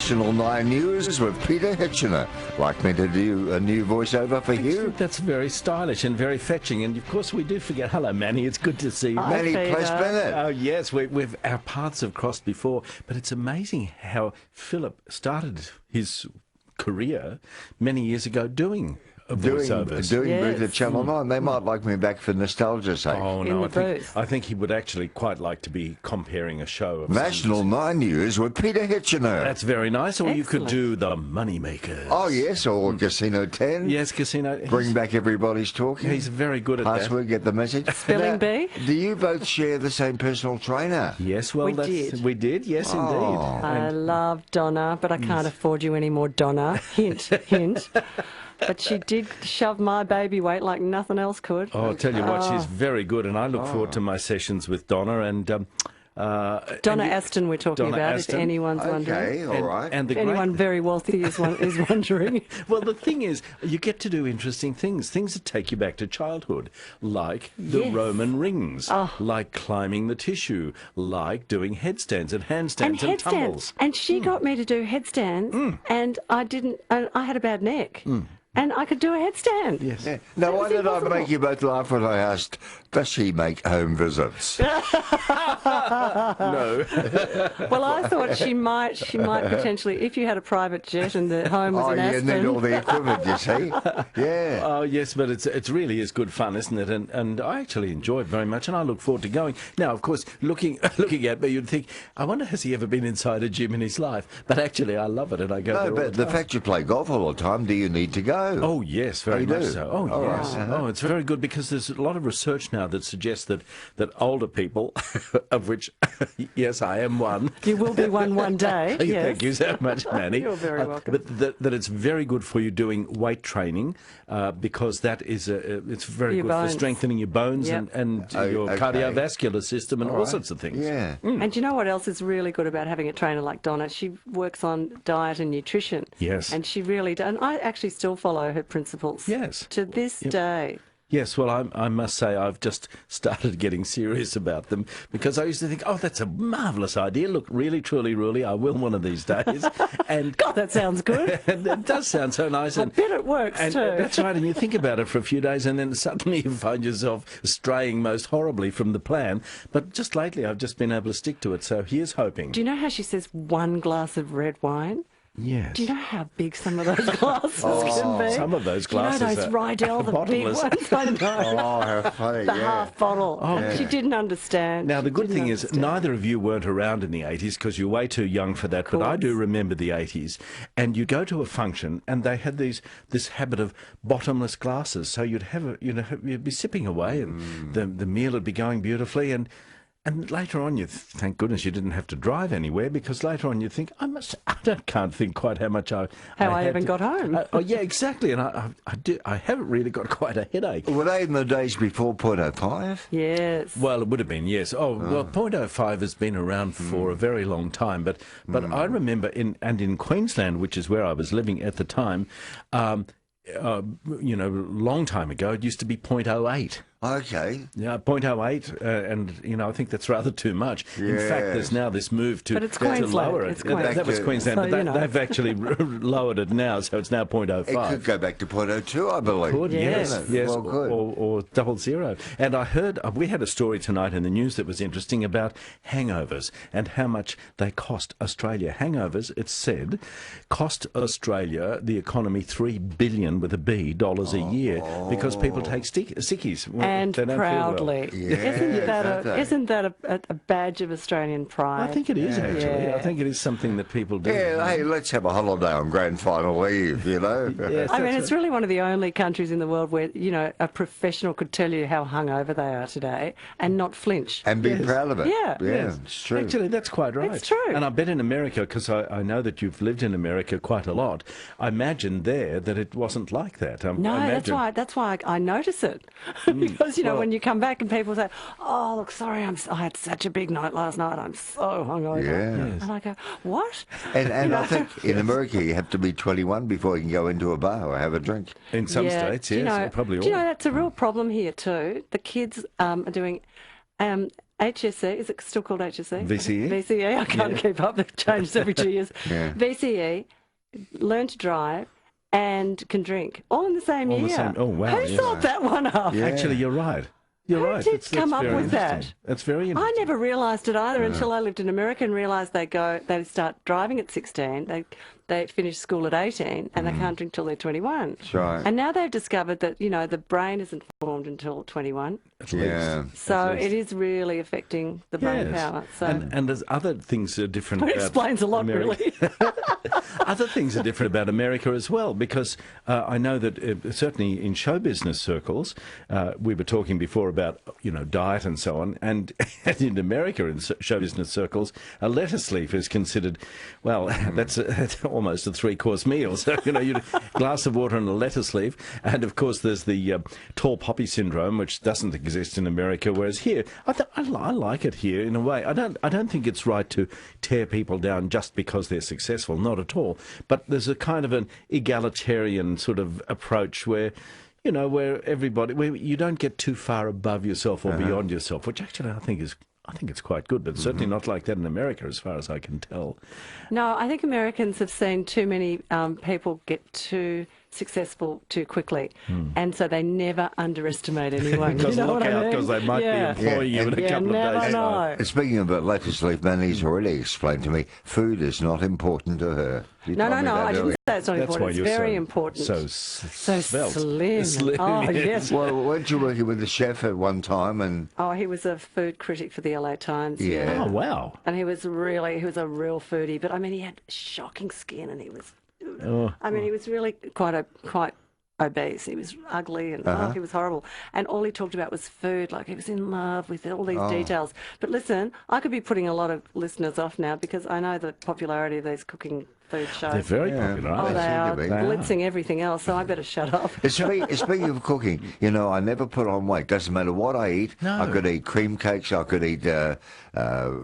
National 9 News with Peter Hitchener. Like me to do a new voiceover for you? That's very stylish and very fetching. And, of course, we do forget. Hello, Manny. It's good to see you. Manny Pless-Bennett. Oh, yes. Our paths have crossed before. But it's amazing how Philip started his career many years ago doing voiceovers. Doing Yes. Booth at Channel 9. They might like me back for nostalgia's sake. Oh, In no, the I think he would actually quite like to be comparing a show of National 9 News with Peter Hitchener. That's very nice. Or you could Excellent. do the Moneymakers. Oh, yes, or Casino 10. Yes, Casino. Bring back everybody's talking. He's very good at Password, get the message. Spelling Now, bee? Do you both share the same personal trainer? that. Yes, well, We did. We did, yes, Oh. indeed. I love Donna, but I can't afford you anymore, Donna. Hint, hint. But she did shove my baby weight like nothing else could. Oh, I'll tell you what, she's very good, and I look forward to my sessions with Donna. And Donna Aston we're talking Donna about, Aston. if anyone's wondering. Okay, all right. And the If anyone very wealthy is wondering. well, the thing is, you get to do interesting things that take you back to childhood, like the Yes. Roman rings, Oh. like climbing the tissue, like doing headstands and handstands and tumbles. And she got me to do headstands, and I didn't. I had a bad neck, and I could do a headstand. Yes. Yeah. Now, why was did I impossible. make you both laugh when I asked, does she make home visits? No. Well, I thought she might potentially, if you had a private jet and the home was Oh, an you Aston. need all the equipment, you see? Yeah. Oh, yes, but it really is good fun, isn't it? And I actually enjoy it very much, and I look forward to going. Now, of course, looking at me, you'd think, I wonder, has he ever been inside a gym in his life? But actually, I love it, and I go No, there all but the time. fact you play golf all the time, do you need to go? Oh, yes, very you much do? so. Oh, All yes. right. Oh, it's very good because there's a lot of research now that suggests that older people, of which, yes, I am one. You will be one day. Yes. Thank you so much, Manny. You're very welcome. But that it's very good for you doing weight training because that is it's very Your good for bones. strengthening your bones Yep. and Oh, your okay. cardiovascular system and all sorts of things. Yeah. And do you know what else is really good about having a trainer like Donna? She works on diet and nutrition. Yes. And she really does. And I actually still follow her principles. Yes. To this day. Yes, well, I must say I've just started getting serious about them because I used to think, oh, that's a marvellous idea. Look, really, truly, really, I will one of these days. And God, that sounds good. and it does sound so nice. I bet it works And too. that's right, and you think about it for a few days and then suddenly you find yourself straying most horribly from the plan. But just lately I've just been able to stick to it, so here's hoping. Do you know how she says 1 glass of red wine? Yes. Do you know how big some of those glasses can be? Some of those glasses You know those are Rydell, the big bottomless. ones? I know. Oh, how funny, The yeah. half bottle. Oh, She didn't understand. Now, the She good didn't thing is, understand. neither of you weren't around in the 80s because you're way too young for that, but I do remember the 80s. And you go to a function and they had this habit of bottomless glasses. So you'd you'd be sipping away and the meal would be going beautifully. And later on, thank goodness you didn't have to drive anywhere because later on you think, can't think quite how much I I had even to- got home. Oh, yeah, exactly. And I haven't really got quite a headache. Were they in the days before .05? Yes. Well, it would have been, yes. Oh, well, .05 has been around for a very long time, but I remember in Queensland, which is where I was living at the time, long time ago, it used to be .08. Okay. Yeah, .08, and I think that's rather too much. In fact, Yes. there's now this move to But it's to Queensland. lower it. It's That was Queensland. Queensland, So, but you know. they've actually lowered it now, so it's now It could .05. go back to .02, I believe. Could, yes, Yes. yes, Well, good. or 00. And I heard, we had a story tonight in the news that was interesting about hangovers and how much they cost Australia. Hangovers, it's said, cost Australia, the economy, $3 billion with a B dollars a year because people take sickies. And They don't feel well. proudly. Yeah, Isn't that a badge of Australian pride? I think it is, actually. Yeah. I think it is something that people do. Yeah, hey, let's have a holiday on grand final eve, Yes, I mean, that's it's really one of the only countries in the world where, a professional could tell you how hungover they are today and not flinch. And be proud of it. Yeah. Yes. It's true. Actually, that's quite right. It's true. And I bet in America, because I know that you've lived in America quite a lot, I imagine there that it wasn't like that. No, I that's imagine- why I notice it because when you come back and people say, "Oh, look, sorry, I had such a big night last night. I'm so hungover." Yeah. Yes. And I go, "What?" And I think in America you have to be 21 before you can go into a bar or have a drink. In some states, Do you yes, know, probably all. do you know that's a real problem here too? The kids are doing HSE, is it still called HSE? VCE? VCE, I can't keep up. It changes every 2 years. Yeah. VCE, learn to drive and can drink, all in the same All year. the same. Oh, wow. Who thought that one up? Yeah. Actually, you're right. You're Who right. did come up very with that? interesting. That's very I interesting. never realised it either until I lived in America and realised they start driving at 16, they finish school at 18, and they can't drink till they're 21. That's right. And now they've discovered that, the brain isn't formed until 21. At least. Yeah. So it is really affecting the brain Yes. power. So And there's other things that are different it about explains a lot, America. really. Other things are different about America as well, because I know that certainly in show business circles, we were talking before about diet and so on, and in America in show business circles, a lettuce leaf is considered, well, that's almost a 3-course meal. So you glass of water and a lettuce leaf, and of course there's the tall poppy syndrome, which doesn't exist in America, whereas here I like it here in a way. I don't think it's right to tear people down just because they're successful, not at all. But there's a kind of an egalitarian sort of approach where where you don't get too far above yourself or beyond yourself, which actually I think it's quite good, but certainly not like that in America, as far as I can tell. No, I think Americans have seen too many people get too successful too quickly, and so they never underestimate anyone. Because you know look what I out, mean? because they might be employing you in a couple never of days. know. Speaking of lettuce leaf, Manny's already explained to me food is not important to her. You No, told me that I didn't earlier. say it's not That's why important. It's you're very so important. So svelte. Slim. Oh, yes. Well, weren't you working with the chef at one time? And Oh, he was a food critic for the LA Times. Yeah. Oh, wow. And he was a real foodie. But I mean, he had shocking skin, and he was. Oh. I mean, he was really quite obese. He was ugly, and he was horrible. And all he talked about was food. Like he was in love with all these details. But listen, I could be putting a lot of listeners off now because I know the popularity of these cooking food shows. They're very popular, Oh, aren't they they? are seem to be. blitzing everything else, so I better shut up. Speaking of cooking, I never put on weight. Doesn't matter what I eat. No. I could eat cream cakes. I could eat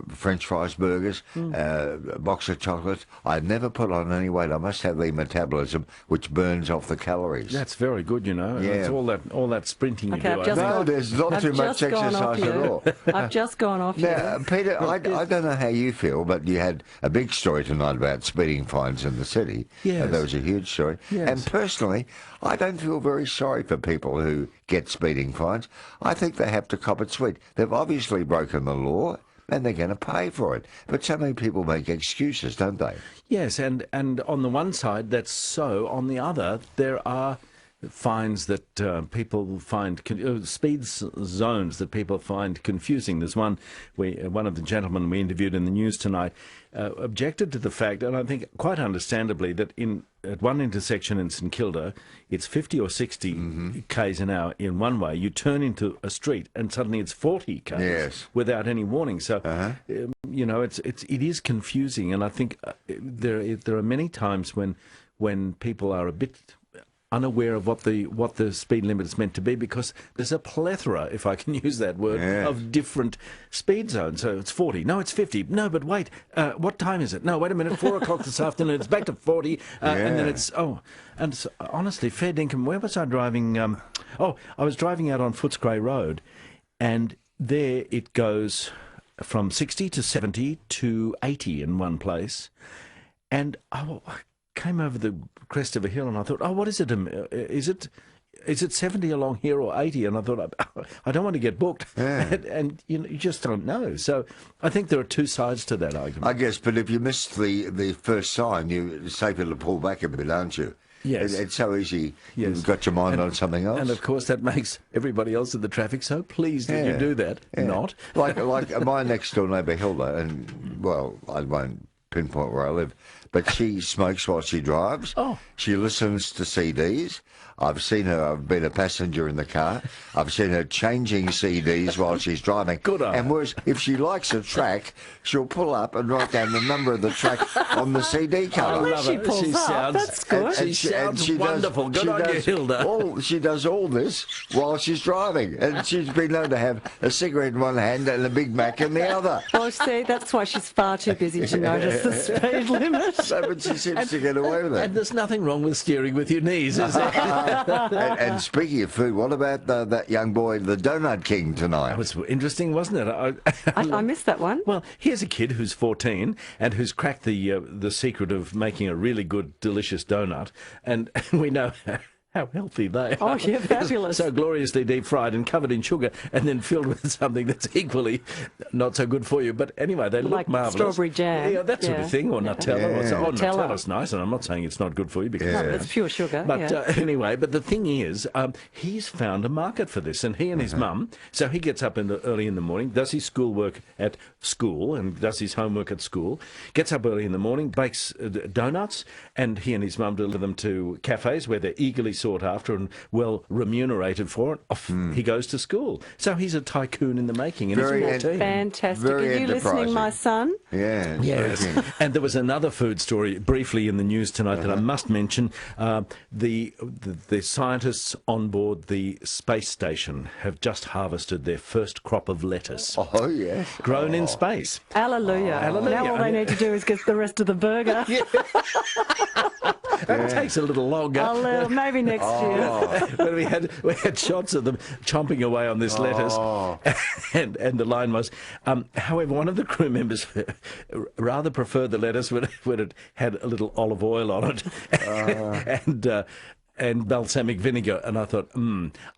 French fries, burgers, a box of chocolates. I never put on any weight. I must have the metabolism which burns off the calories. That's very good, Yeah. It's all that sprinting Okay, you do. I've just No, there's not I've too much just gone off exercise at you. all. I've just gone off Now, you. Peter, I don't know how you feel, but you had a big story tonight about speeding fines in the city. Yes. That was a huge story. Yes. And personally, I don't feel very sorry for people who get speeding fines. I think they have to cop it sweet. They've obviously broken the law, and they're going to pay for it. But so many people make excuses, don't they? Yes, and on the one side, that's so. On the other, there are fines that people find, zones that people find confusing. There's one of the gentlemen we interviewed in the news tonight objected to the fact, and I think quite understandably, that at one intersection in St Kilda, it's 50 or 60 k's an hour in one way. You turn into a street, and suddenly it's 40 k's Yes. without any warning. So, it is confusing, and I think there are many times when people are a bit unaware of what the speed limit is meant to be, because there's a plethora, if I can use that word, of different speed zones. So it's 40. No, it's 50. No, but wait, what time is it? No, wait a minute, 4 o'clock this afternoon. It's back to 40, and then it's and so, honestly, fair dinkum. Where was I driving? I was driving out on Footscray Road, and there it goes from 60 to 70 to 80 in one place, and I came over the crest of a hill, and I thought, what is it? Is it 70 along here or 80? And I thought, I don't want to get booked. Yeah. And you just don't know. So I think there are two sides to that argument. I guess, but if you missed the first sign, you're safer to pull back a bit, aren't you? Yes. It's so easy. Yes. You've got your mind on something else. And of course, that makes everybody else in the traffic so pleased that you do that. Yeah. Not. like my next door neighbour Hilda, and well, I won't pinpoint where I live, but she smokes while she drives. Oh. She listens to CDs. I've seen her, I've been a passenger in the car. I've seen her changing CDs while she's driving. Good eye. And whereas if she likes a track, she'll pull up and write down the number of the track on the CD cover. Well, she pulls up. That's good. She sounds wonderful. Good on you, Hilda. She does all this while she's driving. And she's been known to have a cigarette in one hand and a Big Mac in the other. Well, see, that's why she's far too busy to notice the speed limit. No, but she seems to get away with it. And there's nothing wrong with steering with your knees, is there? And speaking of food, what about that young boy, the Donut King, tonight? That was interesting, wasn't it? I missed that one. Well, here's a kid who's 14 and who's cracked the secret of making a really good, delicious donut, and we know how healthy they are. Oh, yeah, fabulous. So gloriously deep fried and covered in sugar and then filled with something that's equally not so good for you. But anyway, they Like look marvellous. strawberry jam. Yeah, that sort of thing, or Nutella. Yeah. Or Nutella. Nutella's nice, and I'm not saying it's not good for you because No, but it's pure sugar. but anyway, but the thing is, he's found a market for this, and he and his mum. So he gets up early in the morning, does his schoolwork at school, and does his homework at school. Gets up early in the morning, bakes donuts, and he and his mum deliver them to cafes where they're eagerly sought after and well remunerated for it. Off he goes to school. So he's a tycoon in the making, and Very he's 14. Fantastic. Very Are you listening, my son? Yeah. Yes, speaking. and there was another food story briefly in the news tonight that I must mention. The scientists on board the space station have just harvested their first crop of lettuce, Oh, yes. grown in space. Hallelujah. Hallelujah. Now all they need to do is get the rest of the burger. That takes a little longer. Maybe next year. But we had shots of them chomping away on this lettuce, and the line was, however, one of the crew members rather preferred the lettuce when it had a little olive oil on it, and balsamic vinegar, and I thought,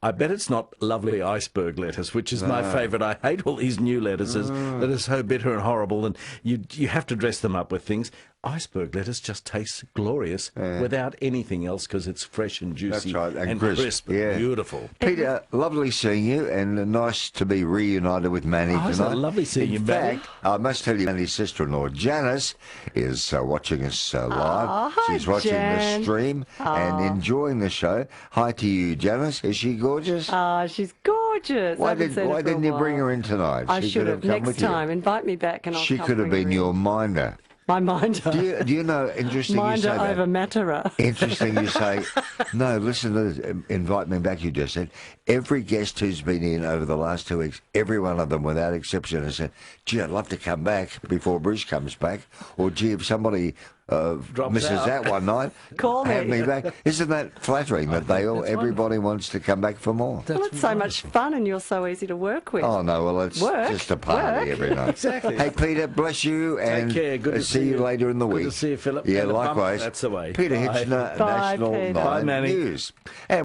I bet it's not lovely iceberg lettuce, which is my favourite. I hate all these new lettuces that are so bitter and horrible, and you have to dress them up with things. Iceberg lettuce just tastes glorious without anything else because it's fresh and juicy. That's right, and crisp. yeah. Beautiful. Peter, lovely seeing you, and nice to be reunited with Manny tonight. It's lovely seeing you, Manny. In fact, I must tell you, Manny's sister-in-law, Janice, is watching us live. hi, She's watching Jan. the stream and enjoying the show. Hi to you, Janice. Is she gorgeous? She's gorgeous. Why didn't you bring her in tonight? I She should could have. come Next with you. time, invite me back and I'll She come could have bring been her your in. minder. My minder. Do you know, interesting you Minder say over that. matterer. Interesting you say, no, listen to this, invite me back, you just said. Every guest who's been in over the last 2 weeks, every one of them without exception has said, gee, I'd love to come back before Bruce comes back. Or gee, if somebody misses out. that one night, Call have me. me back. Isn't that flattering that everybody wants to come back for more? Well, it's so much fun and you're so easy to work with. Oh, no, well, it's Work, just a party work. every night. Exactly. Hey, Peter, bless you, and care. Good to see see you you. later in the Good week. to see you, Philip. Yeah, And a bump, likewise. that's the way. Peter Bye. Hitchener, Bye, National Peter. Bye, 9 Manny. News. And